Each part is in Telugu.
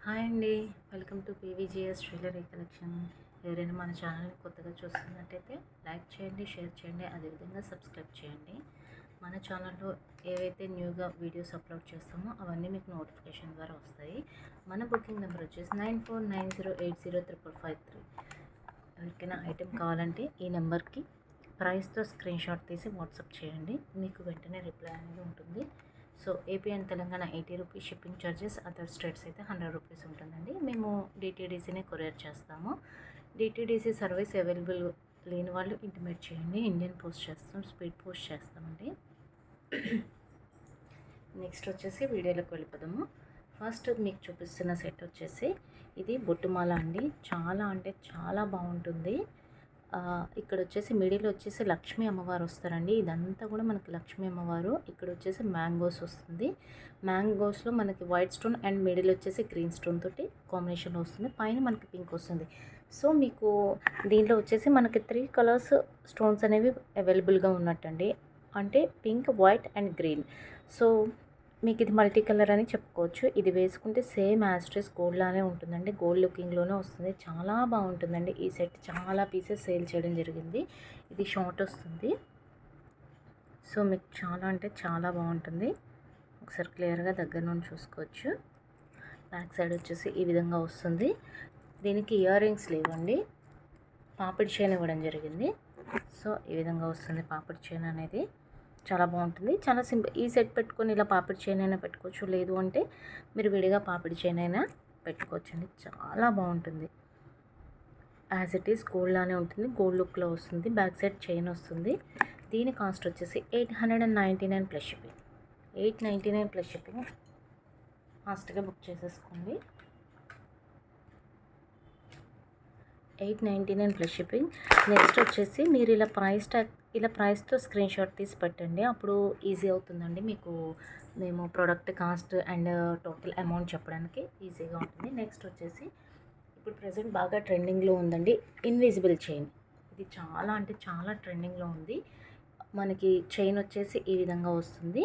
హాయ్ అండి. Welcome to PVGS jewellery collection. ఎవరైనా మన ఛానల్ని కొత్తగా చూస్తున్నట్టయితే లైక్ చేయండి, షేర్ చేయండి, అదేవిధంగా సబ్స్క్రైబ్ చేయండి. మన ఛానల్లో ఏవైతే న్యూగా వీడియోస్ అప్లోడ్ చేస్తామో అవన్నీ మీకు నోటిఫికేషన్ ద్వారా వస్తాయి. మన బుకింగ్ నెంబర్ వచ్చేసి 9490805553. ఎవరికైనా ఐటెం కావాలంటే ఈ నెంబర్కి ప్రైస్తో స్క్రీన్ షాట్ తీసి వాట్సాప్ చేయండి. మీకు వెంటనే రిప్లై అనేది ఉంటుంది. So AP and Telangana 80 rupees shipping charges, other states అయితే 100 రూపీస్ ఉంటుందండి. మేము డిటీడీసీనే కొరియర్ చేస్తాము. డిటీడీసీ సర్వీస్ అవైలబుల్ లేని వాళ్ళు ఇంటిమేట్ చేయండి. ఇండియన్ పోస్ట్ చేస్తాం, స్పీడ్ పోస్ట్ చేస్తామండి. నెక్స్ట్ వచ్చేసి వీడియోలోకి వెళ్ళిపోదాము. ఫస్ట్ మీకు చూపిస్తున్న సెట్ వచ్చేసి ఇది బొట్టుమాల అండి. చాలా అంటే చాలా బాగుంటుంది. ఇక్కడ వచ్చేసి మిడిల్ వచ్చేసి లక్ష్మీ అమ్మవారు వస్తారండి. ఇదంతా కూడా మనకి లక్ష్మీ అమ్మవారు. ఇక్కడ వచ్చేసి మ్యాంగోస్ వస్తుంది. మ్యాంగోస్లో మనకి వైట్ స్టోన్ అండ్ మిడిల్ వచ్చేసి గ్రీన్ స్టోన్ తోటి కాంబినేషన్లో వస్తుంది. పైన మనకి పింక్ వస్తుంది. సో మీకు దీంట్లో వచ్చేసి మనకి 3 కలర్స్ స్టోన్స్ అనేవి అవైలబుల్గా ఉన్నట్టండి. అంటే pink, white and green. So మీకు ఇది మల్టీ కలర్ అని చెప్పుకోవచ్చు. ఇది వేసుకుంటే సేమ్ యాస్ట్రెస్ గోల్డ్ లానే ఉంటుందండి. గోల్డ్ లుకింగ్లోనే వస్తుంది. చాలా బాగుంటుందండి. ఈ సెట్ చాలా పీసెస్ సేల్ చేయడం జరిగింది. ఇది షార్ట్ వస్తుంది. సో మీకు చాలా అంటే చాలా బాగుంటుంది. ఒకసారి క్లియర్గా దగ్గర నుండి చూసుకోవచ్చు. బ్యాక్ సైడ్ వచ్చేసి ఈ విధంగా వస్తుంది. దీనికి ఇయర్ రింగ్స్ లేవండి. పాపిడి చైన్ ఇవ్వడం జరిగింది. సో ఈ విధంగా వస్తుంది పాపిడి చైన్ అనేది. చాలా బాగుంటుంది. చాలా సింపుల్. ఈ సెట్ పెట్టుకొని ఇలా పాపిడి చైన్ అయినా పెట్టుకోవచ్చు, లేదు అంటే మీరు విడిగా పాపిడి చైన్ అయినా పెట్టుకోవచ్చండి. చాలా బాగుంటుంది. యాజ్ ఇట్ ఈస్ గోల్డ్ లానే ఉంటుంది. గోల్డ్ లుక్లో వస్తుంది. బ్యాక్ సైడ్ చైన్ వస్తుంది. దీని కాస్ట్ వచ్చేసి 899 ప్లస్ షిప్పింగ్. 899 plus shipping. ఫాస్ట్గా బుక్ చేసేసుకోండి. 899 ప్లస్ షిప్పింగ్. నెక్స్ట్ వచ్చేసి మీరు ఇలా ప్రైస్తో స్క్రీన్ షాట్ తీసి పెట్టండి. అప్పుడు ఈజీ అవుతుందండి మీకు. మేము product cost and total amount చెప్పడానికి ఈజీగా ఉంటుంది. నెక్స్ట్ వచ్చేసి ఇప్పుడు ప్రజెంట్ బాగా ట్రెండింగ్లో ఉందండి ఇన్విజిబుల్ చైన్. ఇది చాలా అంటే చాలా ట్రెండింగ్లో ఉంది. మనకి చైన్ వచ్చేసి ఈ విధంగా వస్తుంది.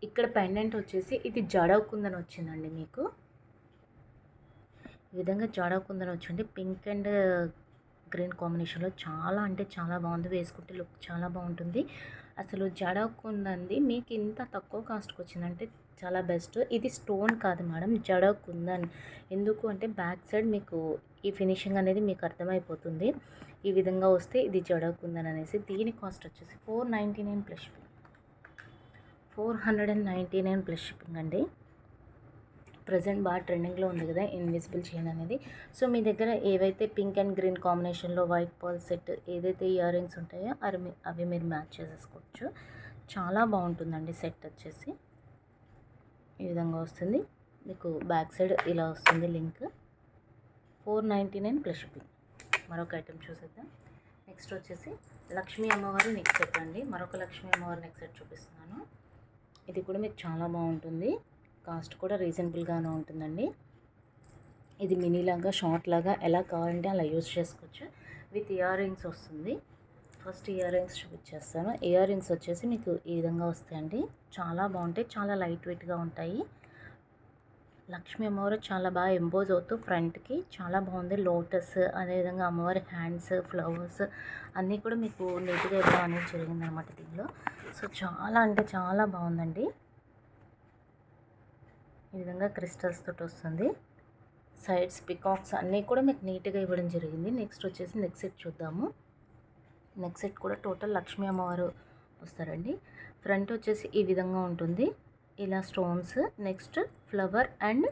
ఇక్కడ పెండెంట్ వచ్చేసి ఇది జడకుందని వచ్చిందండి. మీకు ఈ విధంగా జాడా కుందన్ వచ్చింది. పింక్ అండ్ గ్రీన్ కాంబినేషన్లో చాలా అంటే చాలా బాగుంది. వేసుకుంటే లుక్ చాలా బాగుంటుంది. అసలు జాడా కుందంది మీకు ఇంత తక్కువ కాస్ట్కి వచ్చిందంటే చాలా బెస్ట్. ఇది స్టోన్ కాదు మేడం, జడా కుందన్. ఎందుకు అంటే బ్యాక్ సైడ్ మీకు ఈ ఫినిషింగ్ అనేది మీకు అర్థమైపోతుంది. ఈ విధంగా వస్తే ఇది జడా కుందన్ అనేసి. దీని కాస్ట్ వచ్చేసి 499 ప్లస్ షిప్పింగ్. 499 ప్లస్ షిప్పింగ్ అండి. ప్రజెంట్ బాగా ట్రెండింగ్లో ఉంది కదా ఇన్విజిబుల్ చైన్ అనేది. సో మీ దగ్గర ఏవైతే పింక్ అండ్ గ్రీన్ కాంబినేషన్లో వైట్ పర్ల్ సెట్ ఏదైతే ఇయర్ రింగ్స్ ఉంటాయో అవి మీరు మ్యాచ్ చేసేసుకోవచ్చు. చాలా బాగుంటుందండి. సెట్ వచ్చేసి ఈ విధంగా వస్తుంది. మీకు బ్యాక్ సైడ్ ఇలా వస్తుంది లింక్. 499 plus shipping. మరొక ఐటెం చూసేద్దాం. నెక్స్ట్ వచ్చేసి లక్ష్మీ అమ్మవారి నెక్ సెట్ అండి. మరొక లక్ష్మీ అమ్మవారి నెక్ సెట్ చూపిస్తున్నాను. ఇది కూడా మీకు చాలా బాగుంటుంది. కాస్ట్ కూడా రీజనబుల్గానే ఉంటుందండి. ఇది మినీ లాగా షార్ట్ లాగా ఎలా కావాలంటే అలా యూజ్ చేసుకోవచ్చు. విత్ ఇయర్ రింగ్స్ వస్తుంది. ఫస్ట్ ఇయర్ రింగ్స్ చూపించేస్తాను. ఇయర్ రింగ్స్ వచ్చేసి మీకు ఈ విధంగా వస్తాయండి. చాలా బాగుంటాయి. చాలా లైట్ వెయిట్గా ఉంటాయి. లక్ష్మీ అమ్మవారు చాలా బాగా ఎంబోజ్ అవుతూ ఫ్రంట్కి చాలా బాగుంది. లోటస్, అదేవిధంగా అమ్మవారి హ్యాండ్స్, ఫ్లవర్స్ అన్నీ కూడా మీకు నీట్గా ఇవ్వడం అనేది జరిగిందనమాట దీనిలో. సో చాలా అంటే చాలా బాగుందండి. ఈ విధంగా క్రిస్టల్స్ తోటి వస్తుంది. సైడ్స్ పికాక్స్ అన్నీ కూడా మీకు నీట్గా ఇవ్వడం జరిగింది. నెక్స్ట్ వచ్చేసి నెక్ సెట్ చూద్దాము. నెక్ సెట్ కూడా టోటల్ లక్ష్మీ అమ్మవారు వస్తారండి. ఫ్రంట్ వచ్చేసి ఈ విధంగా ఉంటుంది. ఇలా stones, next flower and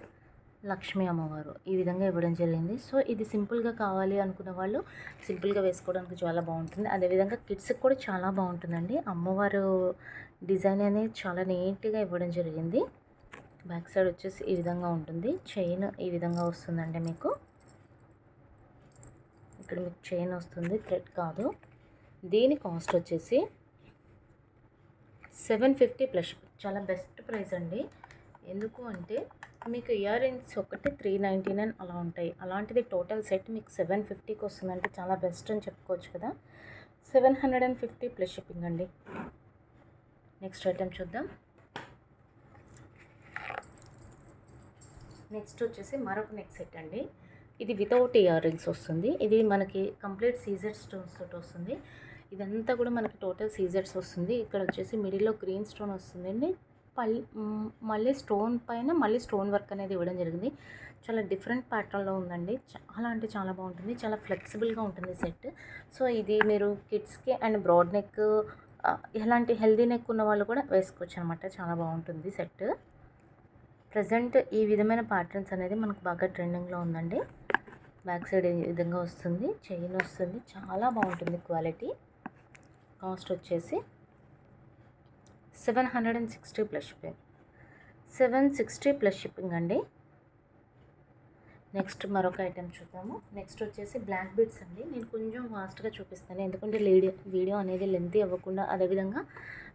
Lakshmi అమ్మవారు ఈ విధంగా ఇవ్వడం జరిగింది. సో ఇది సింపుల్గా కావాలి అనుకున్న వాళ్ళు సింపుల్గా వేసుకోవడానికి చాలా బాగుంటుంది. అదేవిధంగా కిడ్స్కి కూడా చాలా బాగుంటుందండి. అమ్మవారు డిజైన్ అనేది చాలా నీట్గా ఇవ్వడం జరిగింది. బ్యాక్ సైడ్ వచ్చేసి ఈ విధంగా ఉంటుంది. చైన్ ఈ విధంగా వస్తుందండి. మీకు ఇక్కడ మీకు చైన్ వస్తుంది, థ్రెడ్ కాదు. దీని కాస్ట్ వచ్చేసి 750 ప్లస్. చాలా బెస్ట్ ప్రైస్ అండి. ఎందుకు అంటే మీకు ఇయర్ రింగ్స్ ఒకటి 399 అలా ఉంటాయి. అలాంటిది టోటల్ సెట్ మీకు 750కి వస్తుందంటే చాలా బెస్ట్ అని చెప్పుకోవచ్చు కదా. 750 ప్లస్ షిప్పింగ్ అండి. నెక్స్ట్ ఐటెం చూద్దాం. నెక్స్ట్ వచ్చేసి మరొక నెక్ సెట్ అండి. ఇది వితౌట్ ఇయర్ రింగ్స్ వస్తుంది. ఇది మనకి కంప్లీట్ సీజెడ్ స్టోన్స్ తోటి వస్తుంది. ఇదంతా కూడా మనకి టోటల్ సీజెడ్స్ వస్తుంది. ఇక్కడ వచ్చేసి మిడిల్లో గ్రీన్ స్టోన్ వస్తుందండి. మళ్ళీ స్టోన్ పైన మళ్ళీ స్టోన్ వర్క్ అనేది ఇవ్వడం జరిగింది. చాలా డిఫరెంట్ ప్యాటర్న్లో ఉందండి. చాలా అంటే చాలా బాగుంటుంది. చాలా ఫ్లెక్సిబుల్గా ఉంటుంది సెట్. సో ఇది మీరు కిడ్స్కి అండ్ బ్రాడ్ నెక్ ఎలాంటి హెల్దీ నెక్ ఉన్న వాళ్ళు కూడా వేసుకోవచ్చు అనమాట. చాలా బాగుంటుంది సెట్. ప్రజెంట్ ఈ విధమైన ప్యాటర్న్స్ అనేది మనకు బాగా ట్రెండింగ్లో ఉందండి. బ్యాక్ సైడ్ ఈ విధంగా వస్తుంది, చైన్ వస్తుంది, చాలా బాగుంటుంది క్వాలిటీ. కాస్ట్ వచ్చేసి 760 ప్లస్ షిప్పింగ్. 760 ప్లస్ షిప్పింగ్ అండి. నెక్స్ట్ మరొక ఐటెం చూద్దాము. నెక్స్ట్ వచ్చేసి బ్లాక్ బీడ్స్ అండి. నేను కొంచెం ఫాస్ట్గా చూపిస్తాను, ఎందుకంటే వీడియో అనేది లెంతీ అవ్వకుండా, అదేవిధంగా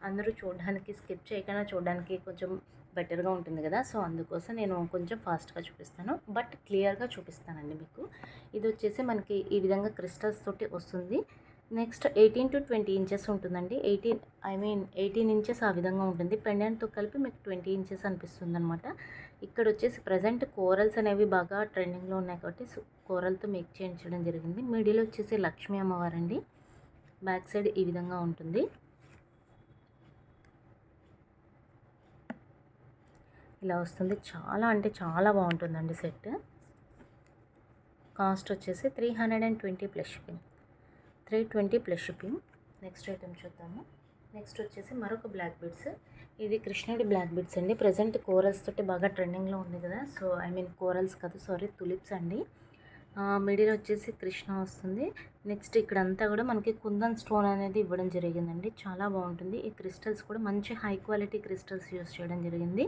అందరూ చూడడానికి స్కిప్ చేయకుండా చూడడానికి కొంచెం బెటర్గా ఉంటుంది కదా. సో అందుకోసం నేను కొంచెం ఫాస్ట్గా చూపిస్తాను, బట్ క్లియర్గా చూపిస్తానండి మీకు. ఇది వచ్చేసి మనకి ఈ విధంగా క్రిస్టల్స్ తోటి వస్తుంది. నెక్స్ట్ 18 to 20 ఇంచెస్ ఉంటుందండి. 18 ఇంచెస్ ఆ విధంగా ఉంటుంది. పెండెంట్తో కలిపి మీకు 20 ఇంచెస్ అనిపిస్తుంది అనమాట. ఇక్కడ వచ్చేసి ప్రజెంట్ కోరల్స్ అనేవి బాగా ట్రెండింగ్లో ఉన్నాయి కాబట్టి కోరల్తో మేక్ చేయించడం జరిగింది. మిడిల్ వచ్చేసి లక్ష్మీ అమ్మవారండి. బ్యాక్ సైడ్ ఈ విధంగా ఉంటుంది. ఇలా వస్తుంది. చాలా అంటే చాలా బాగుంటుందండి సెట్. కాస్ట్ వచ్చేసి 320 plus shipping. 320 plus shipping. Next item చూద్దాము. నెక్స్ట్ వచ్చేసి మరొక బ్లాక్ బీడ్స్. ఇది కృష్ణుడి బ్లాక్ బీడ్స్ అండి. ప్రజెంట్ కోరల్స్ తోటి బాగా ట్రెండింగ్లో ఉంది కదా. సో కోరల్స్ కాదు, సారీ, తులిప్స్ అండి. మిడిల్ వచ్చేసి కృష్ణ వస్తుంది. నెక్స్ట్ ఇక్కడంతా కూడా మనకి కుందన్ స్టోన్ అనేది ఇవ్వడం జరిగిందండి. చాలా బాగుంటుంది. ఈ క్రిస్టల్స్ కూడా మంచి హై క్వాలిటీ క్రిస్టల్స్ యూస్ చేయడం జరిగింది.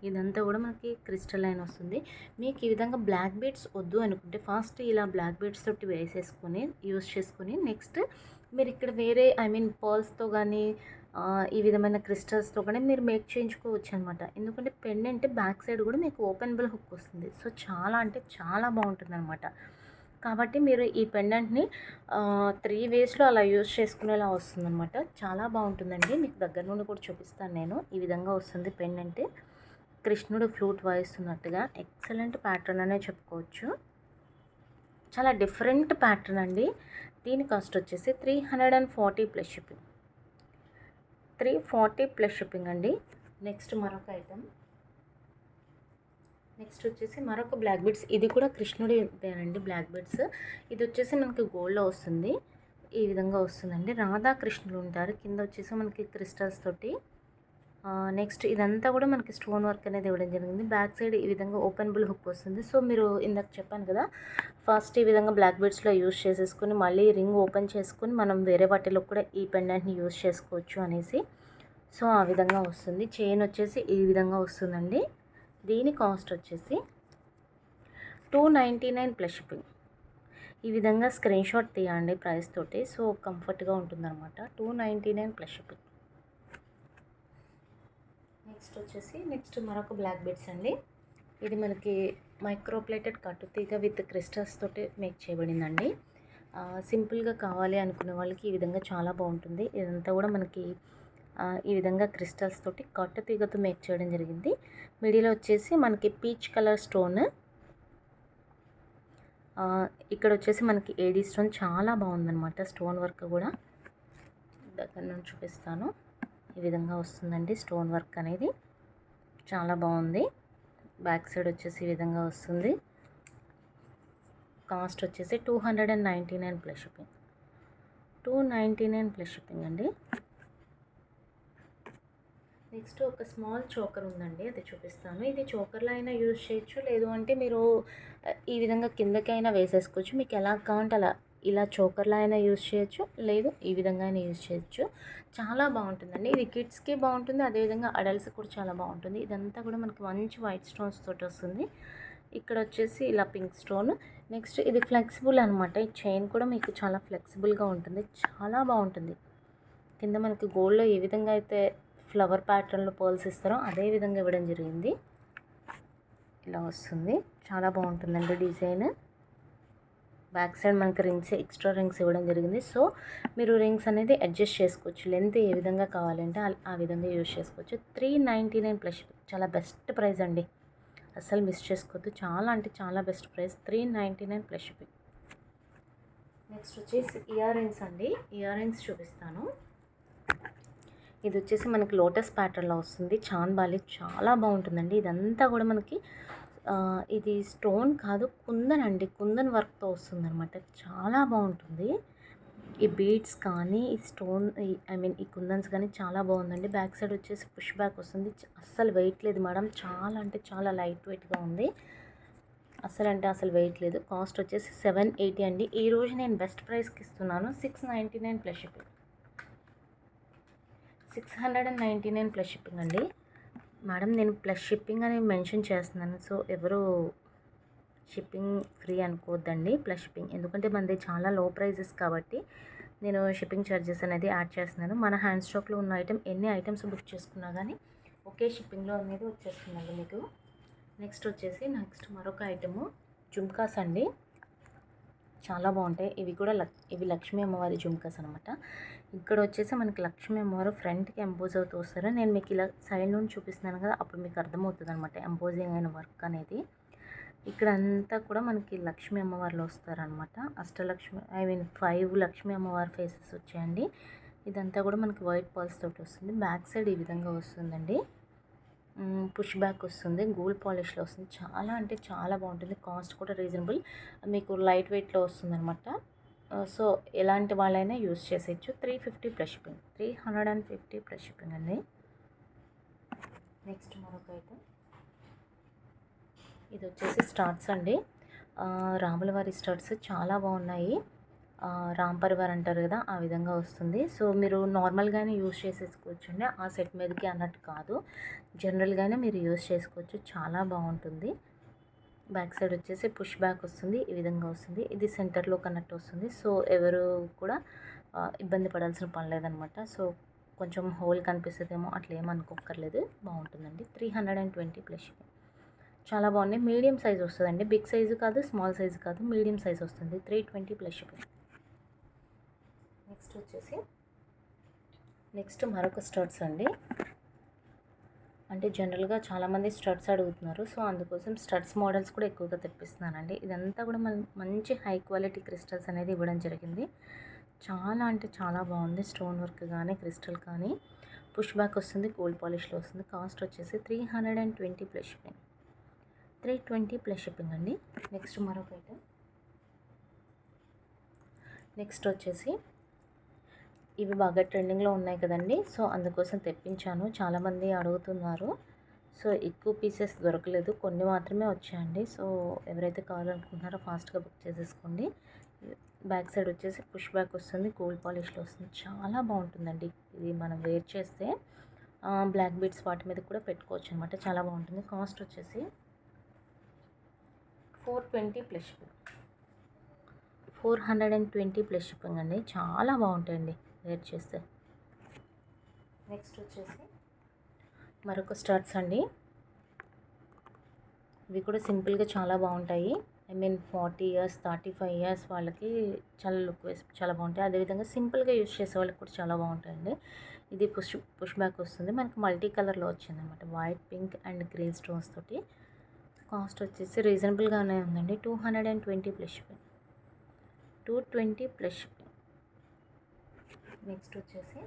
ఇదంతా కూడా మనకి క్రిస్టల్ లైన్ వస్తుంది. మీకు ఈ విధంగా బ్లాక్ బీడ్స్ వద్దు అనుకుంటే ఫస్ట్ ఇలా బ్లాక్ బీడ్స్ తోటి వేసేసుకొని యూస్ చేసుకొని నెక్స్ట్ మీరు ఇక్కడ వేరే పర్ల్స్తో కానీ ఈ విధమైన క్రిస్టల్స్తో కానీ మీరు మేక్ చేయించుకోవచ్చు అనమాట. ఎందుకంటే పెండెంట్ బ్యాక్ సైడ్ కూడా మీకు ఓపెనబుల్ హుక్ వస్తుంది. సో చాలా అంటే చాలా బాగుంటుంది అనమాట. కాబట్టి మీరు ఈ పెండెంట్ని 3 వేస్లో అలా యూజ్ చేసుకునేలా వస్తుంది అనమాట. చాలా బాగుంటుందండి. మీకు దగ్గర నుండి కూడా చూపిస్తాను నేను. ఈ విధంగా వస్తుంది పెండెంట్. కృష్ణుడు ఫ్లూట్ వాయిస్తున్నట్టుగా ఎక్సలెంట్ ప్యాటర్న్ అనే చెప్పుకోవచ్చు. చాలా డిఫరెంట్ ప్యాటర్న్ అండి. దీని కాస్ట్ వచ్చేసి 340 ప్లస్ షిప్పింగ్. 340 ప్లస్ షిప్పింగ్ అండి. నెక్స్ట్ మరొక ఐటమ్. నెక్స్ట్ వచ్చేసి మరొక బ్లాక్ బీడ్స్. ఇది కూడా కృష్ణుడిదేనండి బ్లాక్ బీడ్స్. ఇది వచ్చేసి మనకి గోల్డ్లో వస్తుంది. ఈ విధంగా వస్తుందండి. రాధాకృష్ణులు ఉంటారు. కింద వచ్చేసి మనకి క్రిస్టల్స్ తోటి. నెక్స్ట్ ఇదంతా కూడా మనకి స్టోన్ వర్క్ అనేది ఇవ్వడం జరిగింది. బ్యాక్ సైడ్ ఈ విధంగా ఓపెనబుల్ హుక్ వస్తుంది. సో మీరు ఇందాక చెప్పాను కదా, ఫస్ట్ ఈ విధంగా బ్లాక్ బీడ్స్లో యూస్ చేసేసుకొని మళ్ళీ రింగ్ ఓపెన్ చేసుకొని మనం వేరే వాటిలో కూడా ఈ పెండెంట్ని యూస్ చేసుకోవచ్చు అనేసి. సో ఆ విధంగా వస్తుంది. చైన్ వచ్చేసి ఈ విధంగా వస్తుందండి. దీని కాస్ట్ వచ్చేసి 299 ప్లస్ షిప్పింగ్. ఈ విధంగా స్క్రీన్ షాట్ తీయండి ప్రైస్ తోటి. సో కంఫర్ట్గా ఉంటుందన్నమాట. 299 ప్లస్ షిప్పింగ్. నెక్స్ట్ మరొక బ్లాక్ బీడ్స్ అండి. ఇది మనకి మైక్రోప్లేటెడ్ కట్టుతీగ విత్ క్రిస్టల్స్ తోటి మేక్ చేయబడిందండి. సింపుల్గా కావాలి అనుకునే వాళ్ళకి ఈ విధంగా చాలా బాగుంటుంది. ఇదంతా కూడా మనకి ఈ విధంగా క్రిస్టల్స్ తోటి కట్టుతీగతో మేక్ చేయడం జరిగింది. మిడిల్ వచ్చేసి మనకి పీచ్ కలర్ స్టోన్. ఇక్కడ వచ్చేసి మనకి ఏడీ స్టోన్ చాలా బాగుందన్నమాట. స్టోన్ వర్క్ కూడా దగ్గర నుంచి చూపిస్తాను. ఈ విధంగా వస్తుందండి స్టోన్ వర్క్ అనేది. చాలా బాగుంది. బ్యాక్ సైడ్ వచ్చేసి ఈ విధంగా వస్తుంది. కాస్ట్ వచ్చేసి 299 ప్లస్ షిప్పింగ్. 299 ప్లస్ షిప్పింగ్ అండి. నెక్స్ట్ ఒక స్మాల్ చోకర్ ఉందండి, అది చూపిస్తాను. ఇది చోకర్లో అయినా యూజ్ చేయొచ్చు, లేదు అంటే మీరు ఈ విధంగా కిందకైనా వేసేసుకోవచ్చు. మీకు ఎలా కావాలంటే అలా, ఇలా చోకర్లో అయినా యూజ్ చేయొచ్చు, లేదు ఈ విధంగా అయినా యూజ్ చేయొచ్చు. చాలా బాగుంటుందండి. ఇది కిడ్స్కి బాగుంటుంది, అదేవిధంగా అడల్ట్స్కి కూడా చాలా బాగుంటుంది. ఇదంతా కూడా మనకి మంచి వైట్ స్టోన్స్ తోటి వస్తుంది. ఇక్కడ వచ్చేసి ఇలా పింక్ స్టోన్. నెక్స్ట్ ఇది ఫ్లెక్సిబుల్ అనమాట. ఈ చైన్ కూడా మీకు చాలా ఫ్లెక్సిబుల్గా ఉంటుంది. చాలా బాగుంటుంది. కింద మనకి గోల్డ్లో ఏ విధంగా అయితే ఫ్లవర్ ప్యాటర్న్లో పర్ల్స్ ఇస్తారో అదే విధంగా ఇవ్వడం జరిగింది. ఇలా వస్తుంది. చాలా బాగుంటుందండి డిజైన్. బ్యాక్ సైడ్ మనకి ఎక్స్ట్రా రింగ్స్ ఇవ్వడం జరిగింది. సో మీరు రింగ్స్ అనేది అడ్జస్ట్ చేసుకోవచ్చు. లెంత్ ఏ విధంగా కావాలంటే ఆ విధంగా యూజ్ చేసుకోవచ్చు. 399 ప్లస్. చాలా బెస్ట్ ప్రైస్ అండి. అస్సలు మిస్ చేసుకోవద్దు. చాలా అంటే చాలా best price, 399 plus shipping. Next వచ్చేసి ఇయర్ రింగ్స్ అండి. ఇయర్ రింగ్స్ చూపిస్తాను. ఇది వచ్చేసి మనకి లోటస్ ప్యాటర్న్లో వస్తుంది. చాన్బాలి చాలా బాగుంటుందండి. ఇదంతా కూడా మనకి ఇది స్టోన్ కాదు, కుందన్ అండి. కుందన్ వర్క్తో వస్తుంది అనమాట. చాలా బాగుంటుంది. ఈ బీడ్స్ కానీ ఈ స్టోన్ ఈ కుందన్స్ కానీ చాలా బాగుందండి. బ్యాక్ సైడ్ వచ్చేసి పుష్ బ్యాక్ వస్తుంది. అస్సలు వెయిట్ లేదు మేడం. చాలా అంటే చాలా లైట్ వెయిట్గా ఉంది. అసలు వెయిట్ లేదు. కాస్ట్ వచ్చేసి 780 అండి. ఈరోజు నేను బెస్ట్ ప్రైస్కి ఇస్తున్నాను 699 ప్లస్ షిప్పింగ్. 699 ప్లస్ షిప్పింగ్ అండి. మేడం నేను ప్లస్ షిప్పింగ్ అని మెన్షన్ చేస్తున్నాను, సో ఎవరు షిప్పింగ్ ఫ్రీ అనుకోవద్దండి. ప్లస్ షిప్పింగ్ ఎందుకంటే మనది చాలా లో ప్రైజెస్ కాబట్టి నేను షిప్పింగ్ ఛార్జెస్ అనేది యాడ్ చేస్తున్నాను. మన హ్యాండ్ స్టాక్లో ఉన్న ఎన్ని ఐటమ్స్ బుక్ చేసుకున్నా కానీ ఒకే షిప్పింగ్లో అనేది వచ్చేస్తుందండి మీకు. నెక్స్ట్ మరొక ఐటము జుమ్కాస్ అండి. చాలా బాగుంటాయి. ఇవి లక్ష్మీ అమ్మవారి జుమ్కాస్ అనమాట. ఇక్కడ వచ్చేసి మనకి లక్ష్మీ అమ్మవారు ఫ్రంట్కి ఎంపోజ్ అవుతూ వస్తారు. నేను మీకు ఇలా సైడ్ నుండి చూపిస్తున్నాను కదా, అప్పుడు మీకు అర్థమవుతుంది అనమాట ఎంపోజింగ్ అయిన వర్క్ అనేది. ఇక్కడ అంతా కూడా మనకి లక్ష్మీ అమ్మవారిలో వస్తారనమాట. అష్టలక్ష్మి 5 లక్ష్మీ అమ్మవారి ఫేసెస్ వచ్చాయండి. ఇదంతా కూడా మనకి వైట్ పర్ల్స్ తోటి వస్తుంది. బ్యాక్ సైడ్ ఈ విధంగా వస్తుందండి. పుష్ బ్యాక్ వస్తుంది. గోల్డ్ పాలిష్లో వస్తుంది. చాలా అంటే చాలా బాగుంటుంది. కాస్ట్ కూడా రీజనబుల్, మీకు లైట్ వెయిట్లో వస్తుంది అనమాట. సో ఎలాంటి వాళ్ళైనా యూజ్ చేసేయచ్చు. 350 ప్లస్ షిప్పింగ్, 350 ప్లస్ షిప్పింగ్ అండి. నెక్స్ట్ మరొక ఐటమ్ ఇది వచ్చేసి స్టార్ట్స్ అండి. రాములవారి స్టార్ట్స్ చాలా బాగున్నాయి. రామ్ పరివార్ అంటారు కదా, ఆ విధంగా వస్తుంది. సో మీరు నార్మల్గానే యూజ్ చేసేసుకోవచ్చు అండి. ఆ సెట్ మీదకి అన్నట్టు కాదు, జనరల్గానే మీరు యూజ్ చేసుకోవచ్చు. చాలా బాగుంటుంది. బ్యాక్ సైడ్ వచ్చేసి పుష్ బ్యాక్ వస్తుంది. ఈ విధంగా వస్తుంది. ఇది సెంటర్లో కన్నట్టు వస్తుంది. సో ఎవరు కూడా ఇబ్బంది పడాల్సిన పని లేదనమాట. సో కొంచెం హోల్ కనిపిస్తుందేమో, అట్లా ఏమనుకోక్కర్లేదు. బాగుంటుందండి. 320 ప్లస్. చాలా బాగున్నాయి. మీడియం సైజ్ వస్తుందండి. బిగ్ సైజు కాదు, స్మాల్ సైజు కాదు, మీడియం సైజ్ వస్తుంది. 320 ప్లస్ షిప్పింగ్. నెక్స్ట్ మరొక స్టడ్స్ అండి. అంటే జనరల్గా చాలామంది స్టడ్స్ అడుగుతున్నారు, సో అందుకోసం స్టడ్స్ మోడల్స్ కూడా ఎక్కువగా తెప్పిస్తున్నానండి. ఇదంతా కూడా మంచి హై క్వాలిటీ క్రిస్టల్స్ అనేది ఇవ్వడం జరిగింది. చాలా అంటే చాలా బాగుంది. స్టోన్ వర్క్ కానీ క్రిస్టల్ కానీ. పుష్ బ్యాక్ వస్తుంది. గోల్డ్ పాలిష్లో వస్తుంది. కాస్ట్ వచ్చేసి 320 ప్లస్ షిప్పింగ్, 320 ప్లస్ షిప్పింగ్ అండి. నెక్స్ట్ మరొక ఐటమ్. నెక్స్ట్ వచ్చేసి ఇవి బాగా ట్రెండింగ్లో ఉన్నాయి కదండి, సో అందుకోసం తెప్పించాను. చాలామంది అడుగుతున్నారు. సో ఎక్కువ పీసెస్ దొరకలేదు, కొన్ని మాత్రమే వచ్చాయండి. సో ఎవరైతే కావాలనుకుంటున్నారో ఫాస్ట్గా బుక్ చేసేసుకోండి. బ్యాక్ సైడ్ వచ్చేసి పుష్ బ్యాక్ వస్తుంది. గోల్డ్ పాలిష్లో వస్తుంది. చాలా బాగుంటుందండి. ఇది మనం వేర్ చేస్తే బ్లాక్ బీడ్స్ వాటి మీద కూడా పెట్టుకోవచ్చు అనమాట. చాలా బాగుంటుంది. కాస్ట్ వచ్చేసి 420 ప్లస్ షిప్పింగ్, 420 ప్లస్ షిప్పింగ్ అండి. చాలా బాగుంటాయండి వేర్ చేస్తే. నెక్స్ట్ వచ్చేసి మరొక స్టార్ట్స్ అండి. ఇవి కూడా సింపుల్గా చాలా బాగుంటాయి. 40 ఇయర్స్ 35 ఇయర్స్ వాళ్ళకి చాలా లుక్ వేసి చాలా బాగుంటాయి. అదేవిధంగా సింపుల్గా యూజ్ చేసే వాళ్ళకి కూడా చాలా బాగుంటాయండి. ఇది పుష్ బ్యాక్ వస్తుంది. మనకి మల్టీ కలర్లో వచ్చింది అనమాట. White, pink and green stones తోటి. కాస్ట్ వచ్చేసి రీజనబుల్గానే ఉందండి. 220 plus shipping, 220 plus shipping. Next వచ్చేసి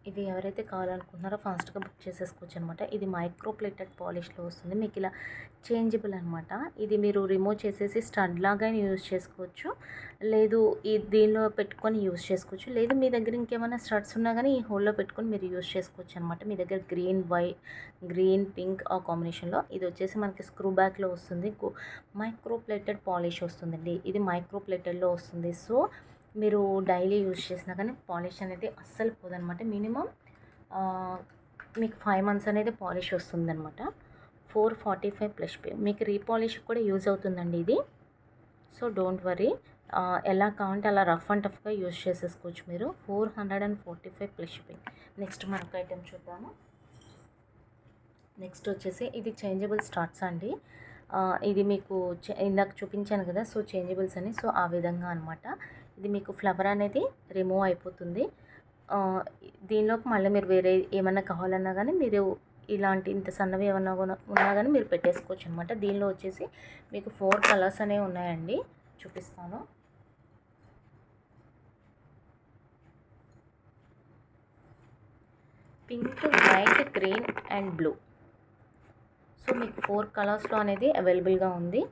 ఇది ఎవరైతే కావాలనుకుంటున్నారో ఫాస్ట్గా బుక్ చేసేసుకోవచ్చు అనమాట. ఇది మైక్రో ప్లేటెడ్ పాలిష్లో వస్తుంది. మీకు ఇలా చేంజబుల్ అనమాట. ఇది మీరు రిమూవ్ చేసేసి స్టడ్ లాగా యూజ్ చేసుకోవచ్చు, లేదు దీనిలో పెట్టుకొని యూజ్ చేసుకోవచ్చు, లేదు మీ దగ్గర ఇంకేమైనా స్టడ్స్ ఉన్నా కానీ ఈ హోల్లో పెట్టుకొని మీరు యూజ్ చేసుకోవచ్చు అనమాట. మీ దగ్గర గ్రీన్ పింక్ ఆ కాంబినేషన్లో. ఇది వచ్చేసి మనకి స్క్రూ బ్యాక్లో వస్తుంది. మైక్రో ప్లేటెడ్ పాలిష్ వస్తుందండి. ఇది మైక్రో ప్లేటెడ్లో వస్తుంది. సో మీరు డైలీ యూజ్ చేసినా కానీ పాలిష్ అనేది అస్సలు పోదనమాట. మినిమం మీకు 5 months అనేది పాలిష్ వస్తుందన్నమాట. 445 ప్లస్ పే. మీకు రీపాలిష్ కూడా యూజ్ అవుతుందండి ఇది. సో డోంట్ వరీ, ఎలా కావాలంటే అలా రఫ్ అండ్ టఫ్గా యూజ్ చేసేసుకోవచ్చు మీరు. 445 ప్లస్ షిప్పింగ్. నెక్స్ట్ మరొక ఐటెం చూద్దాము. నెక్స్ట్ వచ్చేసి ఇది చేంజబుల్ స్టార్ట్స్ అండి. ఇది మీకు ఇందాక చూపించాను కదా, సో చేంజబుల్స్ అని. సో ఆ విధంగా అనమాట. ఇది మీకు ఫ్లవర్ అనేది రిమూవ్ అయిపోతుంది. దీనిలోకి మళ్ళీ మీరు వేరే ఏమన్నా కావాలన్నా కానీ మీరు ఇలాంటి ఇంత సన్నవి ఏమన్నా ఉన్నా కానీ మీరు పెట్టేసుకోవచ్చు అనమాట. దీనిలో వచ్చేసి మీకు 4 కలర్స్ అనేవి ఉన్నాయండి, చూపిస్తాను. Pink, white, green and blue. So మీకు 4 కలర్స్లో అనేది అవైలబుల్గా ఉంది.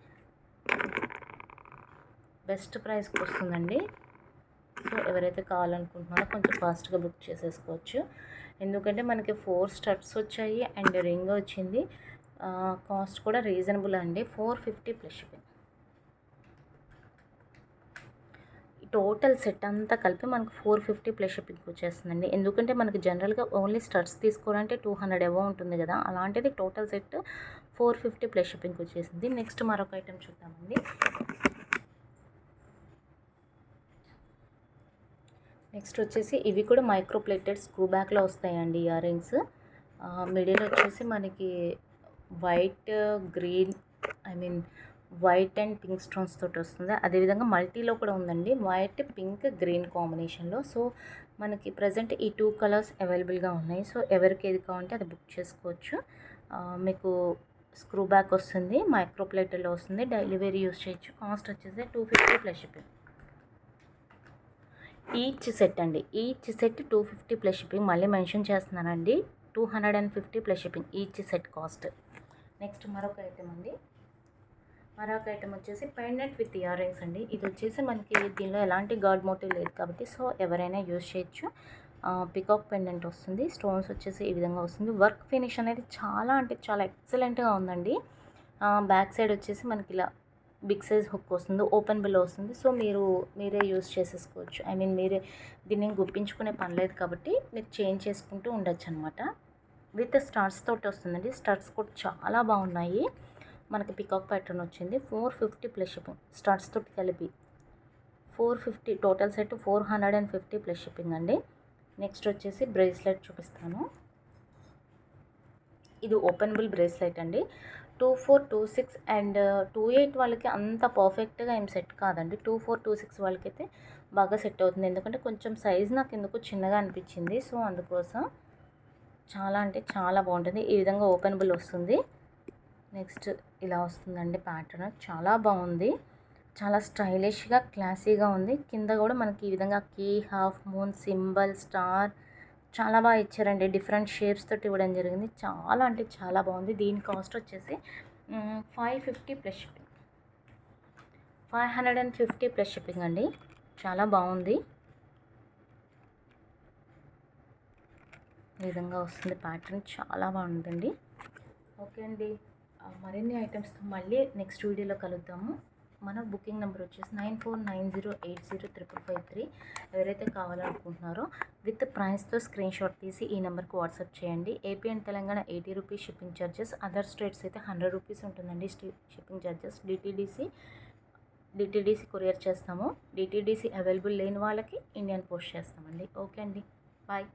బెస్ట్ ప్రైస్కి వస్తుందండి. సో ఎవరైతే కావాలనుకుంటున్నారో కొంచెం ఫాస్ట్గా బుక్ చేసేసుకోవచ్చు. ఎందుకంటే మనకి 4 స్టడ్స్ వచ్చాయి అండ్ రింగ్ వచ్చింది. కాస్ట్ కూడా రీజనబుల్ అండి, 450 ప్లస్ షిప్పింగ్. టోటల్ సెట్ అంతా కలిపి మనకు 450 ప్లస్ షిప్పింగ్ వచ్చేస్తుందండి. ఎందుకంటే మనకి జనరల్గా ఓన్లీ స్టడ్స్ తీసుకోవాలంటే 200 అబౌవ్ ఉంటుంది కదా, అలాంటిది టోటల్ సెట్ 450 ప్లస్ షిప్పింగ్ వచ్చేసింది. నెక్స్ట్ మరొక ఐటెం చూద్దామండి. నెక్స్ట్ వచ్చేసి ఇవి కూడా మైక్రో ప్లేటెడ్ స్క్రూ బ్యాక్లో వస్తాయండి ఇయర్ రింగ్స్. మిడిల్ వచ్చేసి మనకి white, green, white and pink stones తోటి వస్తుంది. అదేవిధంగా మల్టీలో కూడా ఉందండి, వైట్, పింక్, గ్రీన్ కాంబినేషన్లో. సో మనకి ప్రజెంట్ ఈ 2 కలర్స్ అవైలబుల్గా ఉన్నాయి. సో ఎవరికి ఏది కావాలంటే అది బుక్ చేసుకోవచ్చు. మీకు స్క్రూ బ్యాక్ వస్తుంది, మైక్రో ప్లేటెడ్లో వస్తుంది, డైలీ వేర్ యూస్ చేయొచ్చు. కాస్ట్ వచ్చేసి 250 ప్లస్ షిప్పింగ్. ఈచ్ సెట్ అండి, ఈచ్ సెట్ 250 ప్లస్ షిప్పింగ్. మళ్ళీ మెన్షన్ చేస్తున్నానండి, 250 plus shipping each set cost. Next మరొక ఐటెం అండి. మరొక ఐటెం వచ్చేసి పెండెంట్ విత్ ఇయర్ రింగ్స్ అండి. ఇది వచ్చేసి మనకి దీనిలో ఎలాంటి గార్డ్ మోటివ్ లేదు కాబట్టి సో ఎవరైనా యూజ్ చేయొచ్చు. పికాక్ పెండెంట్ వస్తుంది, స్టోన్స్ వచ్చేసి ఈ విధంగా వస్తుంది. వర్క్ ఫినిష్ అనేది చాలా అంటే చాలా ఎక్సలెంట్గా ఉందండి. బ్యాక్ సైడ్ వచ్చేసి మనకి ఇలా బిగ్ సైజ్ హుక్ వస్తుంది, ఓపెన్ బిల్ వస్తుంది. సో మీరే యూజ్ చేసేసుకోవచ్చు. మీరే దీన్ని గుప్పించుకునే పని లేదు కాబట్టి మీరు చేంజ్ చేసుకుంటూ ఉండొచ్చు అనమాట. విత్ స్టార్స్ తోటి వస్తుందండి. స్టార్స్ కూడా చాలా బాగున్నాయి. మనకి పికాక్ ప్యాటర్న్ వచ్చింది. 450 ప్లస్ షిప్పింగ్, స్టార్స్ తోటి కలిపి 450. టోటల్ సెట్ 450 ప్లస్ షిప్పింగ్ అండి. నెక్స్ట్ వచ్చేసి బ్రేస్లెట్ చూపిస్తాను. ఇది ఓపెనబుల్ బ్రేస్లెట్ అండి. 24, 26 అండ్ 28 వాళ్ళకి అంత పర్ఫెక్ట్గా ఏం సెట్ కాదండి. 24, 26 వాళ్ళకైతే బాగా సెట్ అవుతుంది. ఎందుకంటే కొంచెం సైజ్ నాకు ఎందుకు చిన్నగా అనిపించింది. సో అందుకోసం చాలా అంటే చాలా బాగుంటుంది. ఈ విధంగా ఓపెనబుల్ వస్తుంది. నెక్స్ట్ ఇలా వస్తుందండి ప్యాటర్న్, చాలా బాగుంది. చాలా స్టైలిష్గా క్లాసీగా ఉంది. కింద కూడా మనకి ఈ విధంగా కీ, హాఫ్ మూన్, సింబల్, స్టార్ చాలా బాగా ఇచ్చారండి. డిఫరెంట్ షేప్స్ తోటి ఇవ్వడం జరిగింది. చాలా అంటే చాలా బాగుంది. దీని కాస్ట్ వచ్చేసి 550 ప్లస్ షిప్పింగ్, 550 ప్లస్ షిప్పింగ్ అండి. చాలా బాగుంది. ఈ విధంగా వస్తుంది ప్యాటర్న్, చాలా బాగుందండి. ఓకే అండి, మరిన్ని ఐటమ్స్తో మళ్ళీ నెక్స్ట్ వీడియోలో కలుద్దాము. మన బుకింగ్ నెంబర్ వచ్చేసి 9490805553. ఎవరైతే కావాలనుకుంటున్నారో విత్ ప్రైస్తో స్క్రీన్ షాట్ తీసి ఈ నెంబర్కి వాట్సాప్ చేయండి. AP and Telangana 80 rupees shipping charges, other states అయితే 100 రూపీస్ ఉంటుందండి షిప్పింగ్ ఛార్జెస్. డిటీడీసీ కొరియర్ చేస్తాము. డిటీడీసీ అవైలబుల్ లేని వాళ్ళకి ఇండియన్ పోస్ట్ చేస్తామండి. ఓకే అండి, బాయ్.